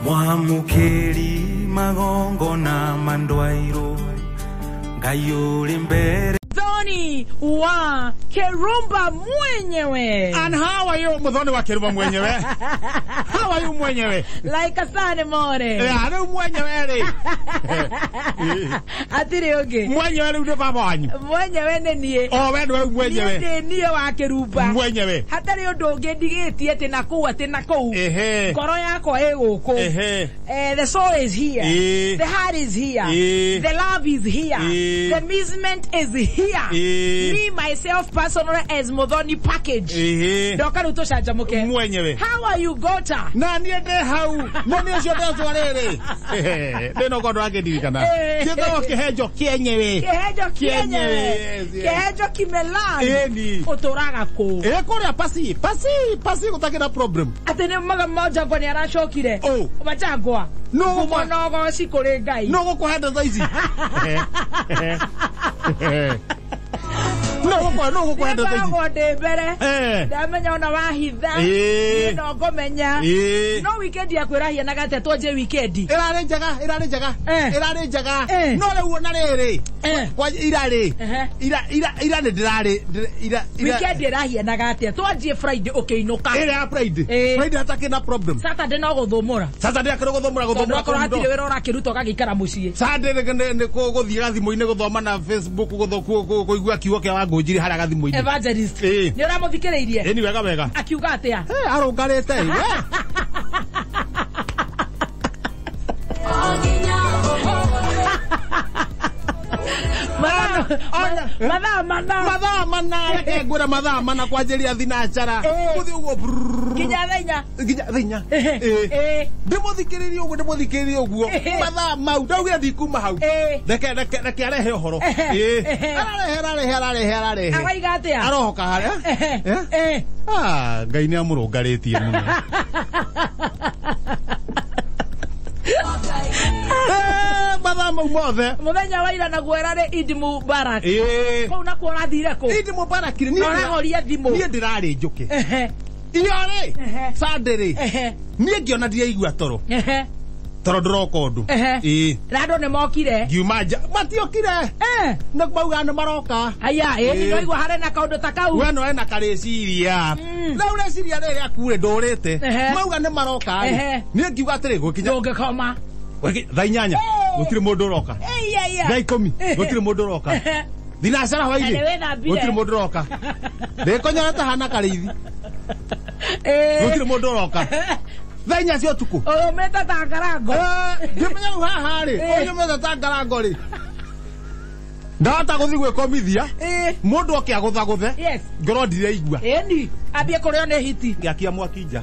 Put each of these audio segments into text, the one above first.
Mwamukeri magongo na mandwairo Ngayuri mbere Muthoni wa Kerumba mwenyewe. And how are you, Muthoni wa Kerumba mwenyewe? How are you mwenyewe? Like a Sunday morning. Yeah, no mwenyewe. Atiri oge. Mwenyewe ndo baba wanyu. Mwenyewe ne nie. Oh, wewe mwenyewe. Nie nie wa Kerumba. Mwenyewe. Hatari odoge digetie tena kuwa tena kou. Ngoro yako eguko. The soul is here. The heart is here. The love is here. The amusement is here. Me myself personally as Muthoni package. Doka utosha jamuke. Mwenyewe. How are you gota? Na niende hau. Nani sio ndio twarere. Neno godo agedirikana. Kito kehejo kienyewe. Kehejo kienyewe. Kehejo kimelan. Eni. Otoraga ko. Korea pasi kutakira problem. Atene maga moja ngoni arashokire. Oh. Bachagwa. No go sikore gai. No go kwenda thaizi. No go kwenda thaizi. Go de bere. Ndamenya ona wahitha. No go menya. No weekend ya kwirahia na gate toje weekend. Irare njaga. No le wona rere. Kwa irare. Ira ndirare. Weekend irahia na gate toje Friday okeinuka. Ira Friday hataki na problem. Saturday no gothomora. Saturday akero gothomora. Ndokora hatire wera urakiruta ukagikara mucie. Saturday ne ko gothia gathimo-ine gothoma na Facebook kuigua kiugo kia wangunjiri haria gathimo-ine. Evangelist. Ni uramuthikiriirie. Ni wega. Akiuga atia? Arungarite. Madha mana ngura madha mana kwa ajili ya thinacara kuthi ugo kinya thenya ndimuthikiria uguo madha mau ndaugira ndikuma hau reke arehe uhoro ararehe awaiga atia arohoka haria Ngai ni amurungaritie muno Madha mau mothe muthenya wa ira na gwerare Eid Mubarak ko na ko rathire ko Eid Mubarak ni horia thimo ni ndirari njuke iore Sunday ni ngiona ndiraigua toro toro ndroka undu rado ne mokire ngiumaja matiokire na bauga ne maroka aya ni ndoigua hare na kaundu takau we no ena kareciria na ureciria riri akure ndorite mauga ne maroka ni ngiuga atiri gukinya ndungikoma thaa 8 gutire mundu roka thaa 10 gutire mundu roka thinacara hwaini gutire mundu roka ndikonyora tahana karithi gutire mundu roka thaa 4 cia utuku oyo meta tangarango ndimenya haha ri oyo meta tangarango ri ndata guthi gwikomithia mundu oke aguthaguthe ngoro ndiraigua eni ambie kurio ne hiti ngiakia mwaki nja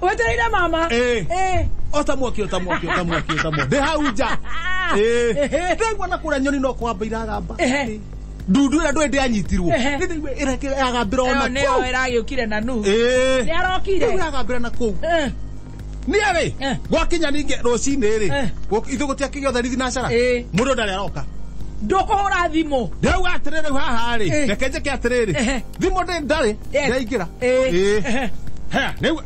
wetereire mama ota mwaki de hauja ndegwa na kura nyoni no kwamba iragamba ndudu ira ndwe anyitirwo ira agambira ona neo iragiukire na nu ni arokire iragambira na kou ni ari gwakinya ninge rocine ri ithu gutiakigio tharithi na cara mundu ndari aroka ndukuhura thimo ndau atirire haha ri rekenje ke atirire thimo ndari ndaingira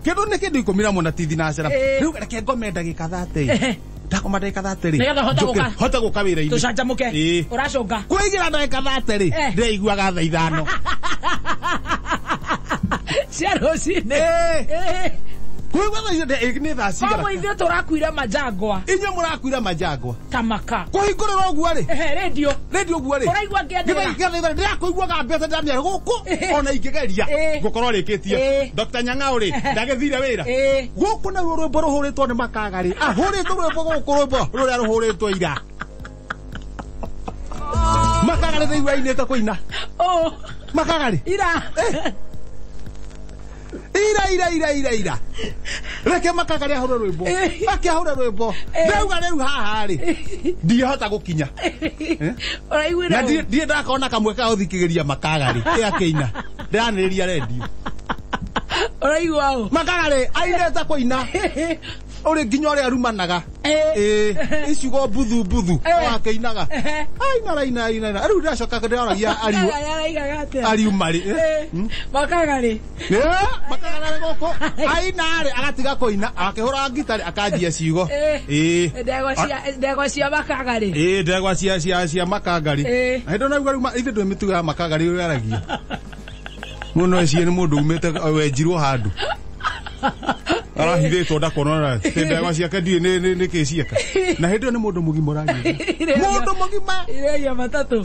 kindu ni kindu ikumira mona tithi na cara riu reke ngome ndagika 30 ndakoma ndagika 30 hota guka wira-ini tucanjamuke uracunga kuigira ndagika 30 ndiraiguaga thaa 5 cia rucine kuigua ni thaa cigana koguo ithuĩ tũrakuire majangwa inyuĩ mũrakuire majangwa tamaka kũhingũrĩra ũguo rĩ radio ũguo rĩ ũraigua ngĩenderera ndĩrakũiguaga mbete ndamĩara gũkũ ona ingĩgeria ngũkorwo rĩkĩtie Dr. Nyang'ao rĩ ndagĩthire wĩra gũkũ naruo rwĩmbo rũhũrĩtwo nĩ makaga rĩ ahũrĩtwo rwĩmbo gũkũ rwĩmbo rũrĩa rũhũrĩtwo ira makaga rĩ thĩigua ainĩte kũina makaga rĩ ira reke makagari ahura rwimbo akihura rwimbo ndauga riu haha ri ndihota gukinya uraiguira ndie ndakona kamwe ka uthikigeria makagari akiina ndiraniria radio uraigua makagari aineta kuina ore nginya ore arumanaga icigo buthu wakeinaga aina aru ndacoka ndaragia ariu mari makagari goko aina agatiga koina akihura ngitari akajia ciugo ndego cia makagari ndego cia makagari ndo na ruma ithe ndo mituga makagari uraragia muno cie ni mundu umete wenjirwo handu arahithitwo ndakonora ndego ciake ndie ni kicieka na hindi ni mundu mugima uraragia mundu mugima ireia matatu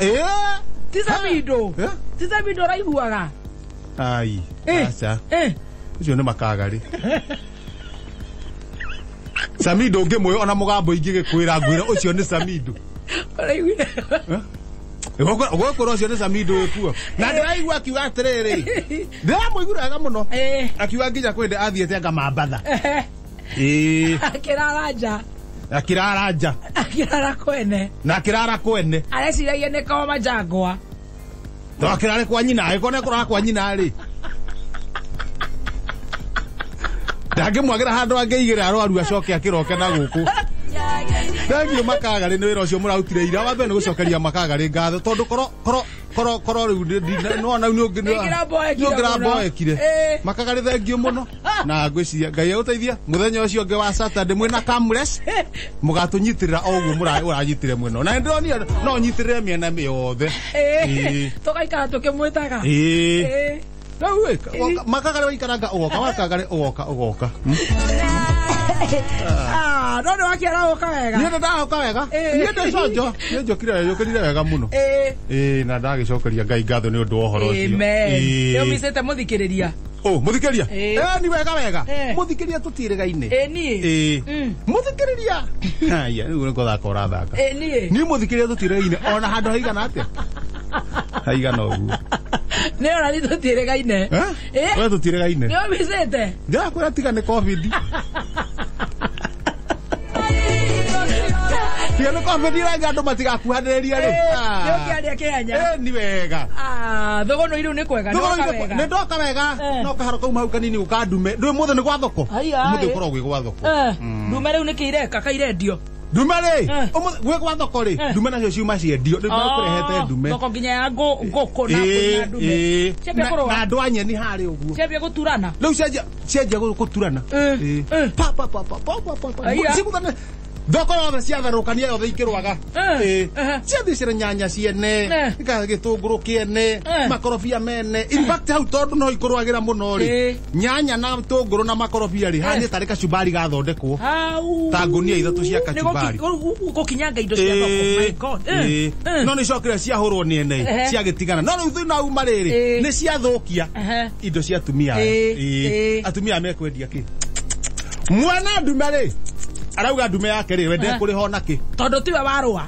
tisamindo raiguaga ai acha ucio ni makagari Samido ngemoyo ona mugambo ingigikwira ngwira ucio ni Samido Ogokoro ucio ni Samido ekuo na ndiraigua akiuga atiriri ndiramuigura wega muno akiuga nginya kwende athiete anga mambatha akirara kwene areciragia ni kwa majangwa to akirare kwa nyina aikone kura kwa nyina ri ndangimwagira handu angeigira arwaru acoke akiroke na guku ndangio makagari ni wira ucio murautire ira wa mbere gucokeria makagari ngatho tondu koro riu no na ngira boekire makagari thengio muno na ngwiciria ngai uteithia muthenya ucio nge wa Saturday mwina Camless mugatunyitirira oguo uranyitire mwino na ndoni no nyitirire miena yothe tugaikara tukimwitaga makagari waikaranga ugoka none wakiara uka wega niende ndaoka wega niende cojo njokire yokirire wega muno na ndagicokeria ngai ngatho ni undu ohoro ucio yo misete muthikiriria muthikiriria ni wega muthikiriria tutirigaine ni muthikiriria haya riu ni kuthaka urathaka ni muthikiriria tutirigaine ona handu haigana atia haigana uguo ne ora ni tutirigaine we tutirigaine yo misete ndakwira tiga ni covid Tiano COVID ra andu matigakuhaniriria ri yo kiaria kianya ni wega thogono iru ni kwega ni ndoka wega no kaharo kau mau kanini ukandume ndwe muthe ni gwa thoko muthe ukorwo gwi gwa thoko ndume riu ni kiireka kairendio ndume ri gwi gwa thoko ri ndume nacio ciuma ciendio ni kurehete ndume thoko nginya ya ngoko na ndume na andu anyeni hari uguo ciambia guturana riu cianjia guturana cigutana thoko yothe ciatharukania yothe ikirwaga ciathicire nyanya ciene gitunguru kiene makorobia mene in fact hau tondu no ikurwagira muno ri nyanya na gitunguru na makorobia ri hani tarika cubari gathondekwo ta ngunia ithatu cia kacumbari gukinyanga indo cia thoko my god no ni cokire ciahurwo ni ene ciagitigana no riu thina uma riri ni ciathukia indo cia atumia atumia mekwendia ki mwana ndume ri arauga ndume yake ri wende kuri ho naki tondu tiwe warua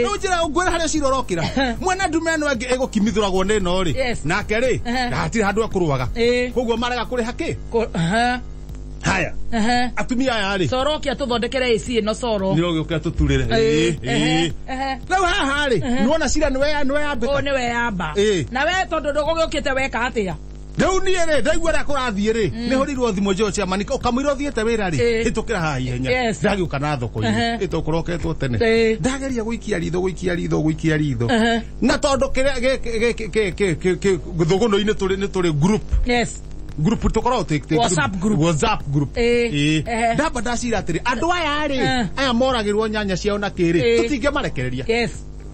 no njira ngwira haria cirorokira mwana ndume no egukimithuragwo ni no ri nake ri ndatire handu akurwaga koguo marega kuri haki haya atumia aya ri sorokia tuthondekere AC no soro ni ogioka tuturire rau haha ri nuona cira niwe ambika niwe amba na we tondu ndugugiukite weka atia Deu ni ere ndaigua ra kurathie ri ni horirwo thimo George amanika ukamwira uthiete wira ri hitukira ha ihenya ndagiuka na thoko ini itukuroketwo tene ndageria guikia ritho na tondu kire thuguno-ini turi group group tukoro WhatsApp group ndamba ndacira atiri andu aya ri aya moragirwo nyanya ciao na kiri tutinge marekereria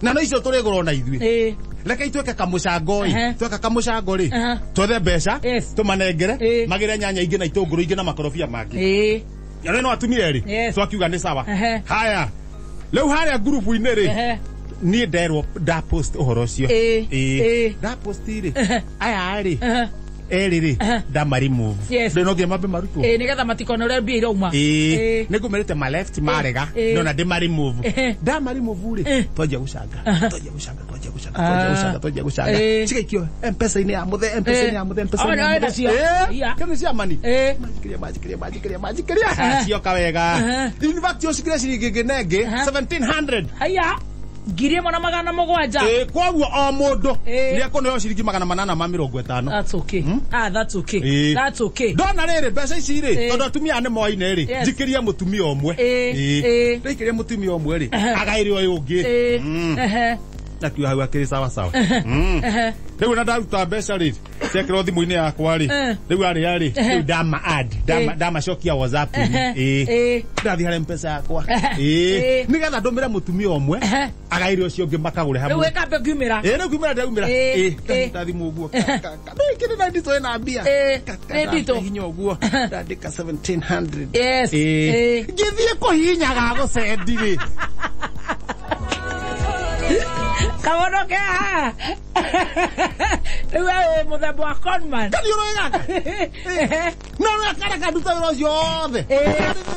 na no icio turi goro na ithui leka itweka kamucango tweka kamucango ri twethe mbeca tumanengere magire nyanya ingi na itunguru ingi na makorobia mangi yare no atumia ri twakiuga ni sawa haya leu haria group ini ri ni nderwo da post uhoro ucio da post ri aya ri ri da mari move no ngia mabe maruto nigetha matikona ure mbia irauma nigumerete ma left marega no na de mari move da mari move ri twaje gucanga cigaikio mpesa ini ya muthe kama cia mani majikiria cio kawega in fact yo sikire ciringi nenge 1700 haya Ngiri mwana magana mogwanja. Kwoguo o mundu ni akuneyo ciringi 850. That's okay. That's okay. That's okay. Ndona riri mbeca ici ri tondu atumia ni moine ri njikiria mutumia omwe njikiria mutumia omwe ri agaire uyu ungi na kiwa hau akiri sawa sawa riu na ndaruta mbeca ri ciekirwo thimu-ini yakwa ri riu ari dama add dama cokia WhatsApp ndathi harä mpesa yakwa nigetha ndumire mutumia omwe agaire ucio ungi makagure hamwe riu wekambe ngiumira riu ngiumira ndaumira ndathimu uguo kiri na ndito ina mbia ndito hinya uguo ndandika 1700 yes ngithie kuhinyaga gucendi ri kawono ke wewe muthemba wa conman kani uroiga no akara kaduta wira ucio othe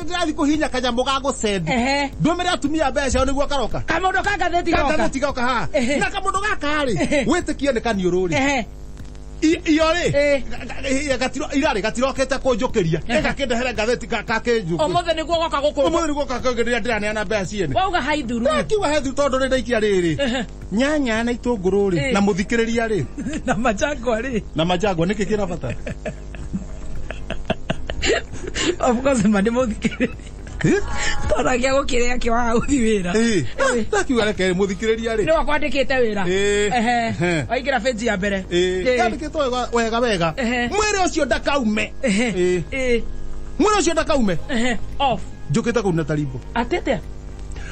ndathi kuhinya kanyambo ga gucendi ndumire atumia mbeca niguo karoka kamundu ka ngatheti goka ha na kamundu gaka ri witikie ni kaniururi iyo ri gatirokete kunjukiria gakindehere ngatheti kakinjuku omothe niguo goka guku omothe niguo kakinjukiria ndiraneana mbeca ciene wauga haithuru kiuga hethu tondu ni ndaikia riri nyanya na itunguru ri na muthikiriria ri na majangwa ri na majangwa niki kira bata of course mande muthikiriria toragia gukiria kiwa uthi wira ndakiuga reke muthikiriria ri ni wakwandikite wira waingira page ya mbere yandikite wega mwire ucio ndakaume mwire ucio ndakaume off njukite kuu na tarimbo atete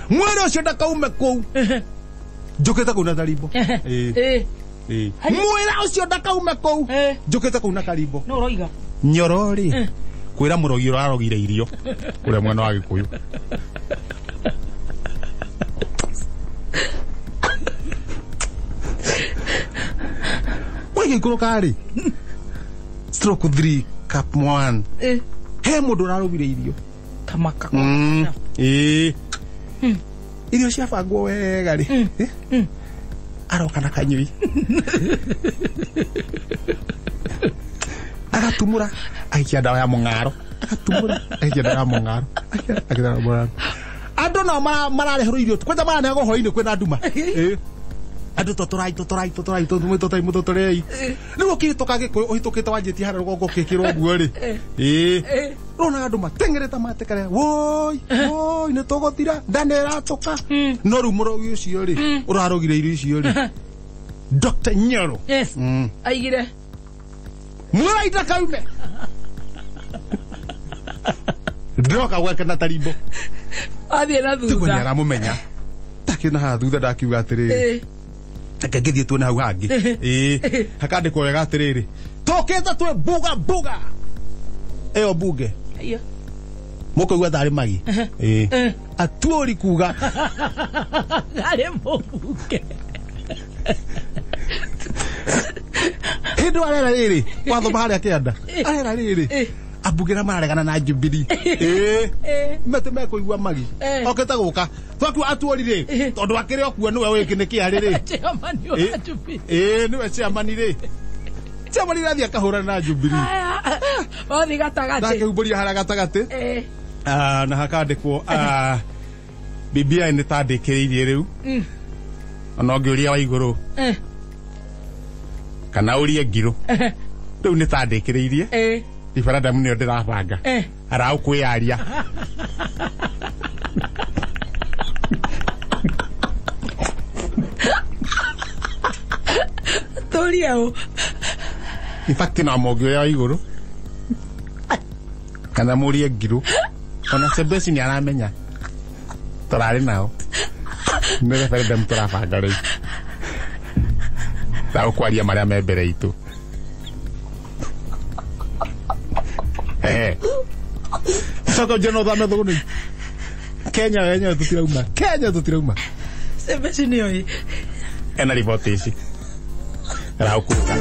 mwire ucio ndakaume kuu njukite kuu na tarimbo mwire ucio ndakaume kuu njukite kuu na tarimbo no roiga nyorori kwira murogi urarogire irio kuria mwana wa Gikuyu wege kurokari stroke 3 cup 1 he mundu urarogire irio kamaka irio ciabangwo wega ri aroka na kanyui agatumura aikia dawa ya mung'aro agatumura aikia dawa ya mung'aro aikia dawa ya mung'aro andu no mararehero irio kwenda maranego hoini kwenda nduma andu totorai mutotorei nigo kitoka Gikuyu uhitukite wanjiti hara rugongo kikirwo guo ri rona andu matengereta matekare woi ni tugotira ndanera toka no ru murogi ucio ri urarogire irio icio ri Dr. Nyoro yes aigire muraita kaume ndoka gwake na tarimbo athie na thutha tuko nyara mumenya takina ha thutha ndakiuga atiriri takagithie tu na hau hangi hakandikwo wega atiriri toketa twe buga eyo buge iyo mukoigwa thari magi atuori kuga ari mubuge hindu arera riri watho bahari akianda arera riri abugira mararegana na Jubilee mete mekuigwa magi oketa guka twaku atuorire tondu akire okuo niwe wikinikia riri niwe chairman ri chairman rathi akahura na Jubilee othi gatagati ndakehumburia hara gatagati na hakandikwo BBI ni tandikiriirie riu ona ngiuria wa iguru kana urie ngiru riu ni tandikiriirie referendum ni ndirabanga ara ukwiaria toriao in fact na mogio ya iguru kana murie ngiru ona sebesi ni aramenya torari nao ni referendum turabanga ri ta ukwaria maria me mbere itu soko jono da medoni Kenya tutirauma sebesi ni oi ena ripoti ici ra ukuruka